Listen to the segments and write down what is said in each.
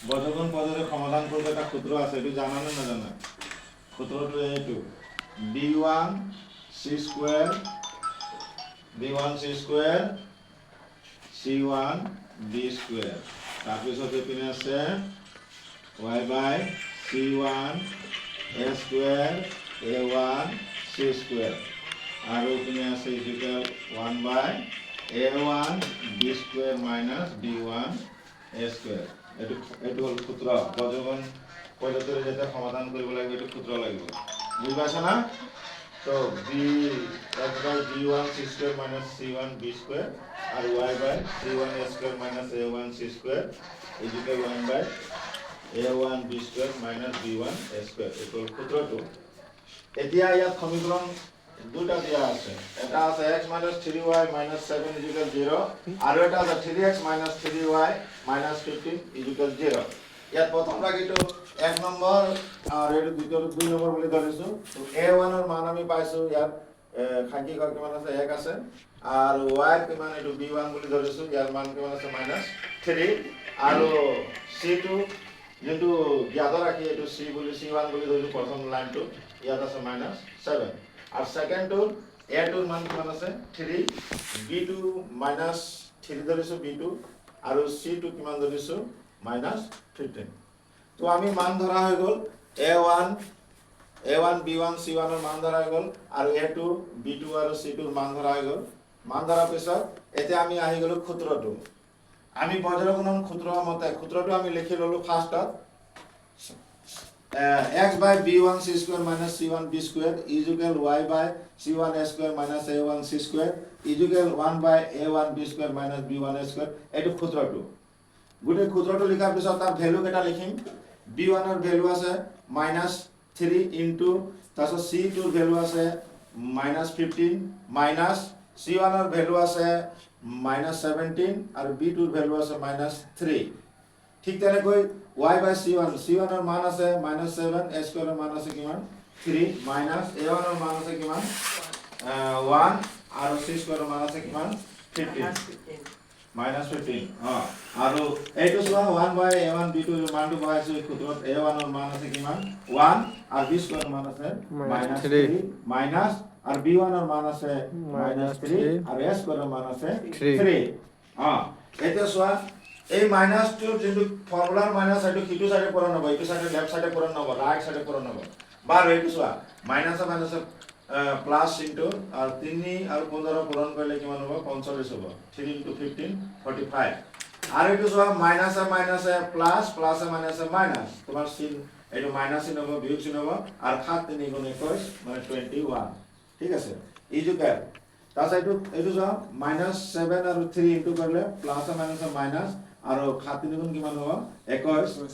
বৰ্গমূল পদ্ধতিৰ সমাধান কৰোঁতে এটা সূত্ৰ আছে, এইটো জানা নে নাজানা? সূত্ৰটো এইটো b1 c square c1 b square তাৰপিছত এইপিনে আছে y by c1 a square a1 c square আৰু এইপিনে আছে equal 1 by a1 b square minus b1 a square. এইটো হল সূত্ৰ। বৰ্গমূল পদ্ধতিৰ যেটা সমাধান কৰিব লাগে এইটো সূত্ৰ লাগিব। বুজি পাইছা না? তো b x by b1 c square minus c1 b square और y by c1 a square minus a1 c square is equal 1 by a1 b square minus b1 a square equal সূত্ৰটো। এতিয়া ইয়াত সমীকৰণ দুটা দিয়া আছে। এটা আছে x minus 3y minus 7 is equal 0 আৰু এটা আছে 3x minus 3y minus 15 is equal 0। ইয়াত প্ৰথম ৰাখিটো 1 নম্বৰ আৰু এটো দ্বিতীয়টো 2 নম্বৰ বুলি ধৰিছো। তো a1 ৰ মান আমি পাইছো ইয়াত খাকি কৰ কিমান আছে 1 আছে আৰু y কিমান এটো b1 বুলি ধৰিছো, ইয়াৰ মান কিমান আছে -3 আৰু c2 যেটো জ্ঞাত ৰাখি এটো c বুলি c1 বুলি ধৰিছো প্ৰথম লাইনটো, ইয়াত আছে -7 আৰু সেকেন্ডটো a2 ৰ মান কিমান আছে 3, b2 -3 ধৰিছো b2 আৰু c2 কিমান ধৰিছো -15। তো আমি মান ধৰা হৈ গল a1 b1 c1 ৰ মান ধৰা হৈ গল আৰু a2 b2 আৰু c2 ৰ মান ধৰা হৈ গল। মান ধৰা পিছত এতিয়া আমি আহি গলো সূত্ৰটো। আমি বজ্ৰগুণন সূত্ৰ মতে সূত্ৰটো আমি লিখি ললো ফাৰ্ষ্টত x by b1 c square minus c1 b square is equal y by c1 a square minus a1 c square is equal 1 by a1 b square minus b1 a square। এইটো সূত্ৰটো। গুটে সূত্ৰটো লিখাৰ পিছত তাৰ ভ্যালু কেটা লিখিম। b1 ৰ value আছে -3 into তাছত c2 ৰ ভ্যালু আছে -15 মাইনাস c1 ৰ ভ্যালু আছে -17 আৰু b2 ৰ ভ্যালু আছে -3। ঠিক তেনেকৈ y by c1 ৰ মান আছে -7 a স্কয়াৰ ৰ মান আছে কিমান 3 মাইনাস a1 ৰ মান আছে কিমান 1 আৰু c স্কয়াৰ ৰ মান আছে কিমান 15 -15 আৰু এইটো চোৱা 1 by a1 b2 ৰ মানটো পাইছো সূত্ৰত a1 ৰ মান আছে কিমান 1 আৰু b স্কয়াৰ ৰ মান আছে -3 মাইনাস আৰু b1 ৰ মান আছে -3 আৰু a স্কয়াৰ ৰ মান আছে 3। এতিয়া চোৱা এই মাইনাসটো যেটো ফৰ্মুলাৰ মাইনাস এটো কিটো সাইডে পূৰণ হ'ব, এইটো সাইডে লেফট সাইডে পূৰণ হ'ব, ৰাইট সাইডে পূৰণ হ'ব। বাৰ এইটো চোৱা মাইনাস প্লাস ইনটু আর 3 আর 15 পূরণ করলে কিমান হবে 45 হবে। 3 into 15 45 আর এটো সব মাইনাস এ প্লাস প্লাস এ মাইনাস তোমার চিহ্ন এটো মাইনাস চিহ্ন হবে বিয়োগ চিহ্ন হবে আর 7 3 গুণ 21 মানে 21। ঠিক আছে ইজুকাল তাহলে এটো সব -7 আর 3 ইনটু করলে প্লাস এ মাইনাস আর 7 3 গুণ কিমান হবে 21।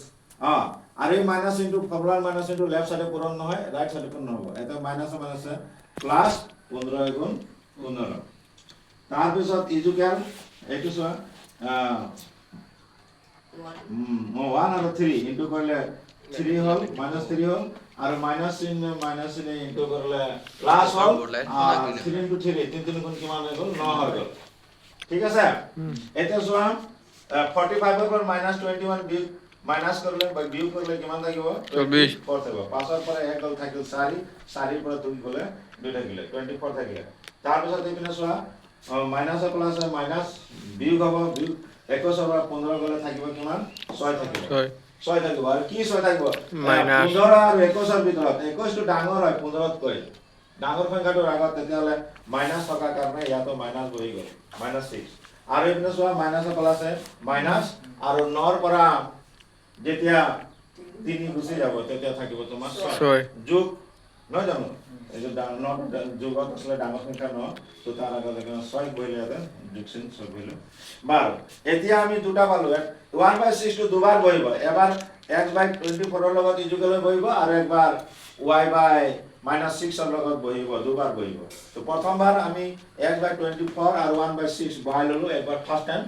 আর এই মাইনাস ইনটু ফর্মুলার মাইনাস ইনটু লেফট সাইডে পূরণ হয় রাইট সাইডে পূরণ হবে। এটা মাইনাস প্লাস 15 গুণ 15 তার পিছত ইজুকাল এইটো চোৱা 1 আৰু 3 ইনটু করলে 3 হল -3 হল আর মাইনাস চিহ্ন ইনটু করলে প্লাস হল 3 ইনটু 3 3 3 গুণ কিমান হৈ গল 9 হৈ গল। ঠিক আছে এতিয়া চোৱা 45 ৰ পৰা -21 বিয়োগ মাইনাস কৰলে বা বিয়োগ কৰলে কিমান থাকিব 24 থাকিব। 5 ৰ পৰা 1 গল থাকিল 4 4 ৰ পৰা 2 গলে 2 থাকিলে 24 থাকিলে। তাৰ পিছত এইপিনে চোৱা মাইনাস প্লাস মাইনাস বিয়োগ হ'ব বিয়োগ 21 ৰ পৰা 15 গলে থাকিব কিমান 6 থাকিব 6 থাকিব আৰু কি 6 থাকিব 15 আৰু 21 ৰ ভিতৰত 21 টো ডাঙৰ হয় 15 তকৈ ডাঙৰ সংখ্যাটোৰ আগত তেতিয়ালে মাইনাস থকাৰ কাৰণে ইয়াতো মাইনাস বহি গল -6 আৰু এইপিনে চোৱা মাইনাস প্লাস মাইনাস আৰু 9 ৰ পৰা যেতিয়া 3 গুছি যাব তেতিয়া থাকিব তোমাৰ 6 যোগ নহয় জানো এই যে ডাঙৰ যোগত আসলে ডাঙৰ সংখ্যা ন তো তাৰ আগত এখানে 6 বহিলে আছে যোগচিন 6 বহিলে। বাৰু এতিয়া আমি দুটা পালো 1/6 টো দুবাৰ বহিব, এবাৰ x by 24 ৰ লগত ইজুকেল বহিব আৰু একবাৰ y by -6 ৰ লগত বহিব, দুবাৰ বহিব। তো প্ৰথমবাৰ আমি x by 24 আৰু 1/6 বহাই ললো একবাৰ ফাৰ্স্ট টাইম।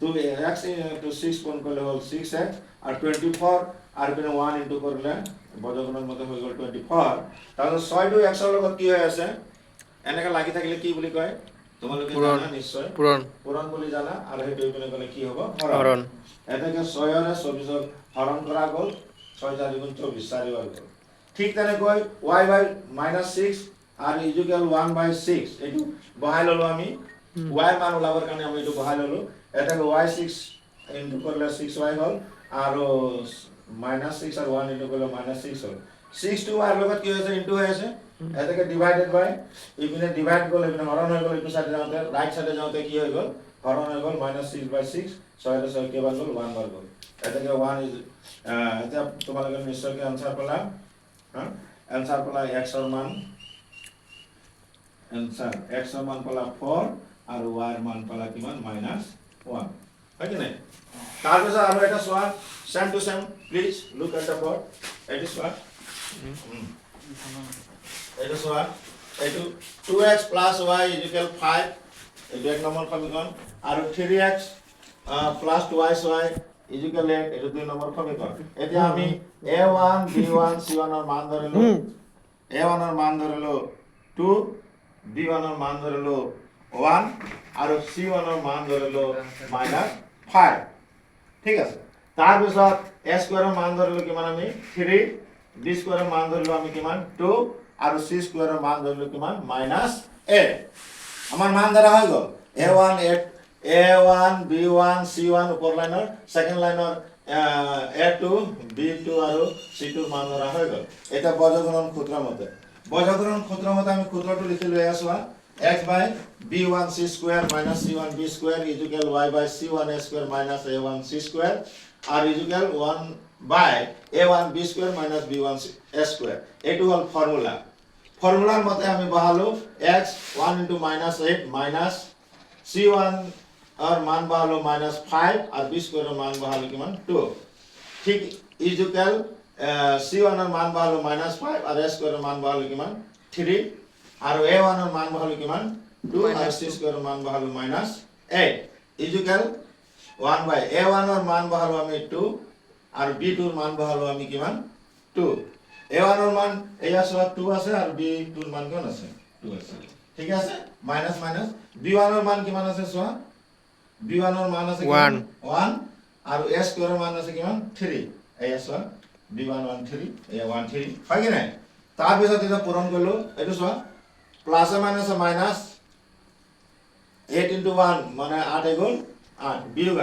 তো x into 6 কোন কৰলে হল 6x আৰ 24 আৰ পিনে 1 ইনটু কৰলে বজ্ৰগুণৰ মতে হৈ গল 24। তাহলে 6 টো x ৰ লগত কি হৈ আছে এনেকা লাগি থাকিলে কি বুলি কয় তোমালোকে জানা নিশ্চয় পূৰণ বুলি জানা আৰু সেইটো ইপিনে গ'লে কি হ'ব হৰণ এটাকে 6 ৰে 24 হৰণ কৰা গ'ল 6 4 গুণ 24 4 হৈ গ'ল ঠিক তেনেকৈ y by -6 আৰু ইকুৱেল 1/6 এইটো বহাই ললো আমি y মান ওলাবৰ কাৰণে আমি এইটো বহাই ললো এটাকে y6 ইনটু কৰিলে 6y হ'ল আৰু -6 আৰু 1 ইনটু কৰিলে -6 হ'ল 6 to y লগত কি হৈছে ইনটু হৈ আছে এটাকে ডিভাইডেড বাই ইপিনে ডিভাইড গ'ল ইপিনে হৰণ হৈ গ'ল ইটো সাইডে যাওঁতে ৰাইট সাইডে যাওঁতে কি হৈ গ'ল হৰণ হৈ গ'ল -6/6 6 ৰে 6 কেইবাৰ গ'ল 1 বাৰ গ'ল এটাকে 1 ইজ এতিয়া তোমালোকে নিশ্চয় কি আনসাৰ পালা आंसर पला x और मान आंसर x और मान पला 4 और y और मान पला किमान -1 है कि नहीं तार पे से आरो एटा सोआ same to same please look at the board it is what एटा सोआ एटू 2x + y = 5 एटू एक नंबर समीकरण और 3x + 2y इजुकेल 8 এটো 2 নম্বৰ সমীকৰণ এতিয়া আমি a1 b1 c1 এর মান ধরিলো a1 এর মান ধরিলো 2 b1 এর মান ধরিলো 1 আর c1 এর মান ধরিলো -5 ঠিক আছে তার পিছত a স্কয়ার এর মান ধরিলো কিমান আমি 3 b স্কয়ার এর মান ধরিলো আমি কিমান 2 আর c স্কয়ার এর মান ধরিলো কিমান -8 আমার মান ধরা হয়ে গেল a1 8 A1, B1, C1 উপর লাইনৰ সেকেন্ড লাইনৰ A2, B2 আৰু C2 মান ধৰা হৈ গ'ল এটা বৰ্গগুণন সূত্ৰ মতে আমি সূত্ৰটো লিখিলো এছৱা x by b1 c square minus c1 b square is equal y by c1 a square minus a1 c square are is equal 1 by a1 b square minus b1 a square এটো হল ফর্মুলার মতে আমি বহালো x 1 into -8 minus c1 और मान बहालो -5 और b square और मान बहालो किमान 2 ठीक इज इक्वल c1 और मान बहालो -5 और a स्क्वायर और मान बहालो किमान 3 और a1 और मान बहालो किमान 2 और c स्क्वायर और मान बहालो -8 इज इक्वल 1 by a1 और मान बहालो আমি 2 और b2 और मान बहालो আমি কিমান 2 a1 और मान এয়া সব 2 আছে আর b2 এর মান কোন আছে 2 আছে ঠিক আছে মাইনাস b1 और मान কিমান আছে সোয়া b1 এর মান আছে 1 আর s স্কয়ার এর মান আছে কিমান 3 এই আছে b1 1 3 এই 1 3 হয় কি নাই তার পিছত এটা পূরণ করলো এটা সোয়া প্লাস এ মাইনাস 8 into 1 মানে 8 এগুণ 8 বিয়োগ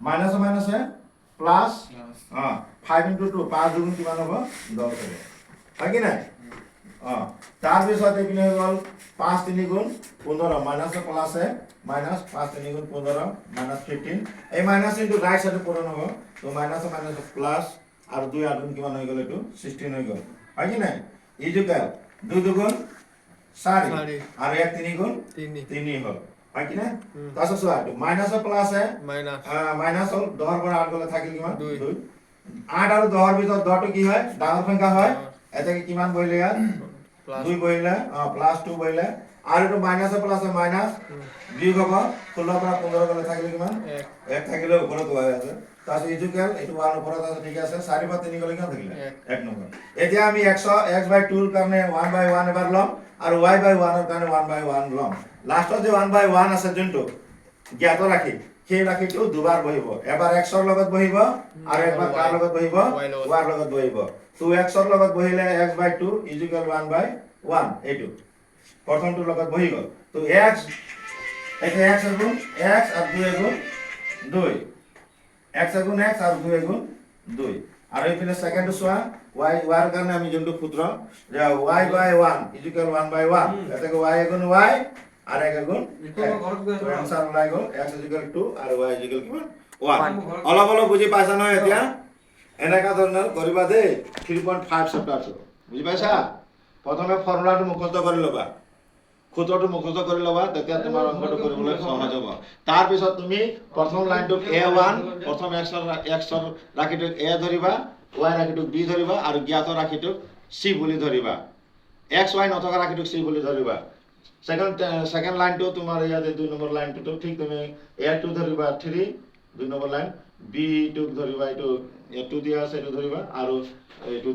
মাইনাস এ প্লাস 5 into 2 5 দুগুণ কিমান হবে 10 হবে হয় কি নাই তার পিছত এপিনে গল 5 3 গুণ 15 মাইনাস প্লাস এ माइनस 5 3 गुण 15 माइनस 15 এই মাইনাস ইনটু রাইট সাইডে পূরণ হবে তো মাইনাস প্লাস আর 2 8 গুণ কিমান হই গেল এটো 16 হই গেল হয় কি না ইকুয়াল 2 2 গুণ 4 আর 1 3 গুণ 3 হল হয় কি না তাহলে সোয়া মাইনাস প্লাস এ মাইনাস হল 10 পর 8 গলে থাকিল কিমান 2 8 আর 10 এর ভিতর 10 টো কি হয় ডাঙর সংখ্যা হয় এটাকে কিমান বইলে আর 2 বইলে প্লাস 2 বইলে আর এটা মাইনাস প্লাস মাইনাস বিয়োগ হবে 16 পৰা 15 গলে থাকিলে কিমান 1 থাকিলে ওপৰত হৈ আছে তাহলে ইকুয়াল এটো 1 ওপৰত আছে ঠিক আছে 4 বা 3 গলে কিমান থাকিলে 1 নম্বৰ এতিয়া আমি x by 2 এৰ কাৰণে 1 by 1 এবাৰ লম আর y by 1 এর কারণে 1 by 1 লম লাস্টত যে 1 by 1 আছে জুনটো জ্ঞাত ৰাখি সেই ৰাখিটো দুবাৰ বহিব এবাৰ x এৰ লগত বহিব আৰ একবাৰ কাৰ লগত বহিব y এৰ লগত বহিব তো x এৰ লগত বহিলে x by 2 1 by 1 এইটো প্ৰথমটোৰ লগত বহি গল তো x এটা x গুণ x আর 2 গুণ 2 x গুণ x আর 2 গুণ 2 আর এইপিনে সেকেন্ড সোয়া y এর কারণে আমি যেটো সূত্র যে y by 1 1 by 1 এটাকে y গুণ y আর 1 গুণ তো आंसर ওলাই গল x 2 আর y কিমান 1 অলপ বুজি পাইছা ন এতিয়া এনেকা ধৰণৰ কৰিবা দে 3.5 চ্যাপ্টাৰ বুজি পাইছা প্ৰথমে ফৰ্মুলাটো মুখস্থ কৰি লবা সূত্ৰটো মুখস্থ কৰি লবা তেতিয়া তোমাৰ অংকটো কৰিবলৈ সহজ হ'ব তাৰ পিছত তুমি প্ৰথম লাইনটো a1 প্ৰথম x ৰাখিটো a ধৰিবা y ৰাখিটো b ধৰিবা আৰু জ্ঞাত ৰাখিটো c বুলি ধৰিবা x y নথকা ৰাখিটো c বুলি ধৰিবা সেকেন্ড লাইনটো তোমাৰ ইয়াতে 2 নম্বৰ লাইনটো ঠিক তুমি a2 ধৰিবা 3 2 নম্বৰ লাইন b2 ধৰিবা এটো a2 দিয়া আছে এটো ধৰিবা আৰু এটো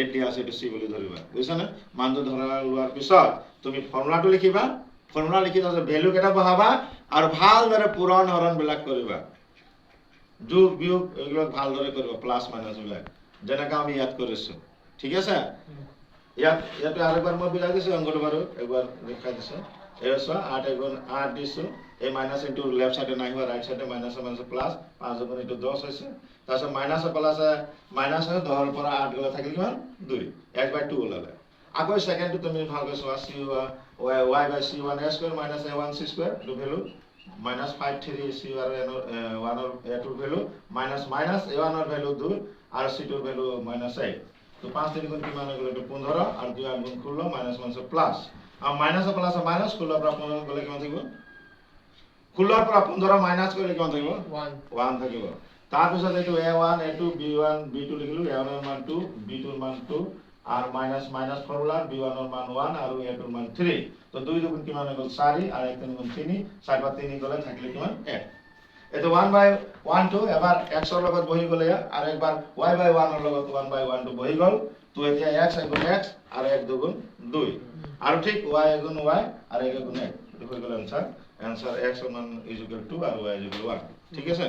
8 দিয়া আছে এটো c বুলি ধৰিবা বুজিছানে মানটো ধৰা লোৱাৰ পিছত তুমি ফৰ্মুলাটো লিখিবা ফৰ্মুলা লিখি থৈছে ভ্যালু কেটা বহাবা আৰু ভালদৰে পূৰণ হৰণ বিলাক কৰিবা যোগ বিয়োগ এগুলো ভালদৰে কৰিবা প্লাস মাইনাস বিলাক যেনেকা আমি ইয়াত কৰিছো ঠিক আছে ইয়াতে আৰেকবাৰ মই বুঝাই দিছো অঙ্কটো বাৰু একবার দেখাই দিছো এসো 8 গুণ 8 দিছো এই মাইনাস ইনটু লেফট সাইডে নাই হোৱা ৰাইট সাইডে মাইনাস মাইনাস প্লাস 5 গুণ ইনটু 10 হৈছে তাৰপিছত মাইনাস প্লাস মাইনাস 10 ৰ পৰা 8 গলে থাকিল কিমান 2 x/2 ওলালে আকৌ সেকেন্ডটো তুমি ভালকৈ চোৱা c y/c1 s square minus a1 c square এটো ভ্যালু minus 5 3 c और 1 और a2 ভ্যালু minus a1 और ভ্যালু 2 और c2 ভ্যালু minus 8 तो 5 3 गुण की मान গলে 15 और 2 8 गुण 16 minus 1 से प्लस अब माइनस प्लस माइनस 16 পৰা 15 গলে কিমান থাকিব 16 পৰা 15 মাইনাস কৰিলে কিমান থাকিব 1 থাকিব তাৰ পিছত এটো a1 a2 b1 b2 লিখিলো a1 এর মান 2 b2 এর মান 2 আর মাইনাস মাইনাস ফর্মুলা b1 এর মান 1 আর a2 এর মান 3 তো 2 দুগুণ কি মান হল 4 আর 1 3 গুণ 3 4 বা 3 গলে থাকলে কি মান 1 এতো 1/1 2 এবাৰ x এর লগত বহি গলে আর একবার y/1 এর লগত 1/1 2 বহি গল তো এতিয়া x গুণ x আর 1 দুগুণ 2 আর ঠিক y গুণ y আর 1 গুণ 1 এটা হয়ে গেল आंसर x এর মান = 2 আর y = 1 ঠিক আছে